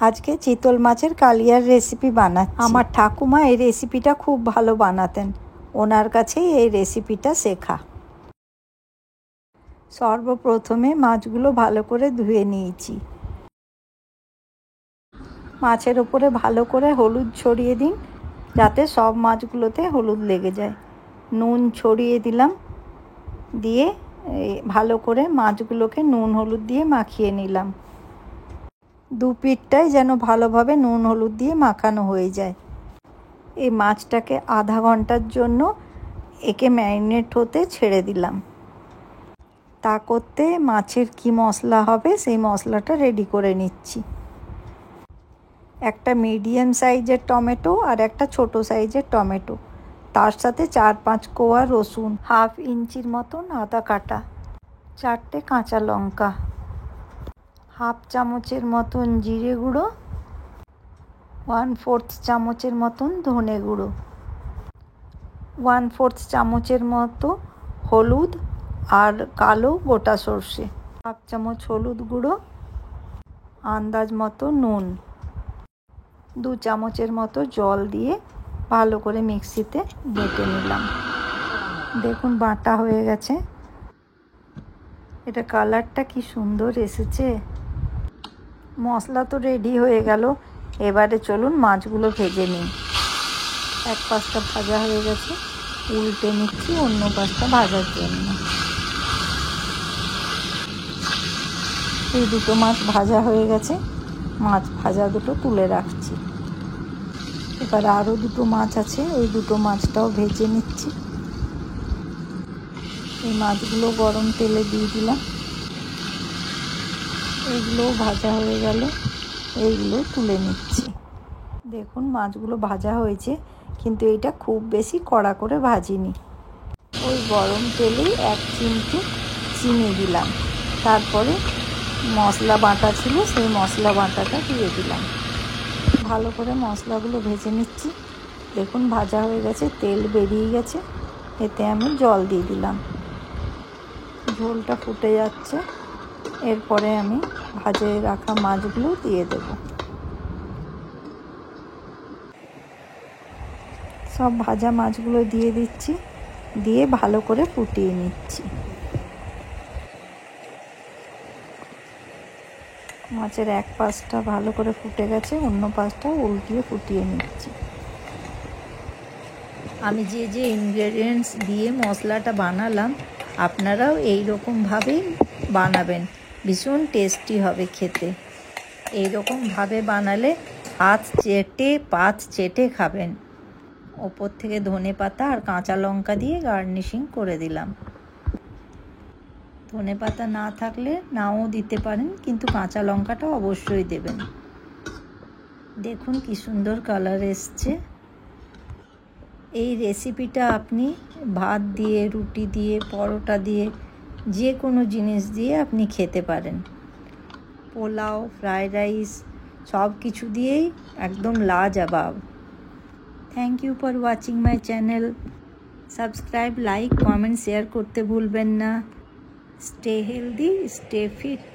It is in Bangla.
আজকে চিতল মাছের কালিয়ার রেসিপি বানাচ্ছি। আমার ঠাকুমা এই রেসিপিটা খুব ভালো বানাতেন, ওনার কাছেই এই রেসিপিটা শেখা। সর্বপ্রথমে মাছগুলো ভালো করে ধুয়ে নিয়েছি। মাছের ওপরে ভালো করে হলুদ ছড়িয়ে দিন, যাতে সব মাছগুলোতে হলুদ লেগে যায়। নুন ছড়িয়ে দিলাম, দিয়ে ভালো করে মাছগুলোকে নুন হলুদ দিয়ে মাখিয়ে নিলাম। দু পিঠটাই যেন ভালোভাবে নুন হলুদ দিয়ে মাখানো হয়ে যায়। এই মাছটাকে আধা ঘন্টার জন্য একে ম্যারিনেট হতে ছেড়ে দিলাম। তা করতে মাছের কি মশলা হবে সেই মশলাটা রেডি করে নিচ্ছি। একটা মিডিয়াম সাইজের টমেটো আর একটা ছোট সাইজের টমেটো, তার সাথে 4-5 কোয়া রসুন, হাফ ইঞ্চির মতন আদা কাটা, 4টে কাঁচা লঙ্কা, হাফ চামচের মতন জিরে গুঁড়ো, 1/4 চামচের মতন ধনে গুঁড়ো, 1/4 চামচের মতো হলুদ আর কালো গোটা সর্ষে, হাফ চামচ হলুদ গুঁড়ো, আন্দাজ মতো নুন, 2 চামচের মতো জল দিয়ে ভালো করে মিক্সিতে বেটে নিলাম। দেখুন বাটা হয়ে গেছে। এটা কালারটা কি সুন্দর এসেছে। মশলা তো রেডি হয়ে গেল, এবারে চলুন মাছগুলো ভেজে নিই। এক পাশটা ভাজা হয়ে গেছে, উল্টে নিচ্ছি অন্য পাশটা ভাজার জন্য। এই দুটো মাছ ভাজা হয়ে গেছে, মাছ ভাজা দুটো তুলে রাখছি। এবার আরও দুটো মাছ আছে, ওই দুটো মাছটাও ভেজে নিচ্ছি। এই মাছগুলো গরম তেলে দিয়ে দিলাম, এইগুলোও ভাজা হয়ে গেল, এইগুলো তুলে নিচ্ছি। দেখুন মাছগুলো ভাজা হয়েছে, কিন্তু এইটা খুব বেশি কড়া করে ভাজিনি। ওই গরম তেলেই 1 চিমটি চিনি দিলাম, তারপরে মশলা বাটা ছিল সেই মশলা বাটাটা দিয়ে দিলাম। ভালো করে মশলাগুলো ভেজে নিচ্ছি। দেখুন ভাজা হয়ে গেছে, তেল বেরিয়ে গেছে, এতে আমি জল দিয়ে দিলাম। ঝোলটা ফুটে যাচ্ছে, এরপরে আমি ভাজে রাখা মাছগুলো দিয়ে দেব। সব ভাজা মাছগুলো দিয়ে দিচ্ছি, দিয়ে ভালো করে ফুটিয়ে নিচ্ছি। মাছের এক পাশটা ভালো করে ফুটে গেছে, অন্য পাশটা উল্টিয়ে ফুটিয়ে নিচ্ছি। আমি যে যে ইনগ্রেডিয়েন্টস দিয়ে মশলাটা বানালাম, আপনারাও এই রকমভাবেই বানাবেন, ভীষণ টেস্টি হবে খেতে। এই রকমভাবে বানালে হাত চেটে পাত চেটে খাবেন। ওপর থেকে ধনেপাতা আর কাঁচা লঙ্কা দিয়ে গার্নিশিং করে দিলাম। ধনেপাতা না থাকলে নাও দিতে পারেন, কিন্তু কাঁচা লঙ্কাটা অবশ্যই দেবেন। দেখুন কি সুন্দর কালার এসছে। এই রেসিপিটা আপনি ভাত দিয়ে, রুটি দিয়ে, পরোটা দিয়ে, যে কোনো জিনিস দিয়ে আপনি খেতে পারেন। পোলাও, ফ্রাইড রাইস সব কিছু দিয়েই একদম লাজবাব। Thank you for watching my channel. Subscribe, like, comment, share করতে ভুলবেন না। Stay healthy, stay fit.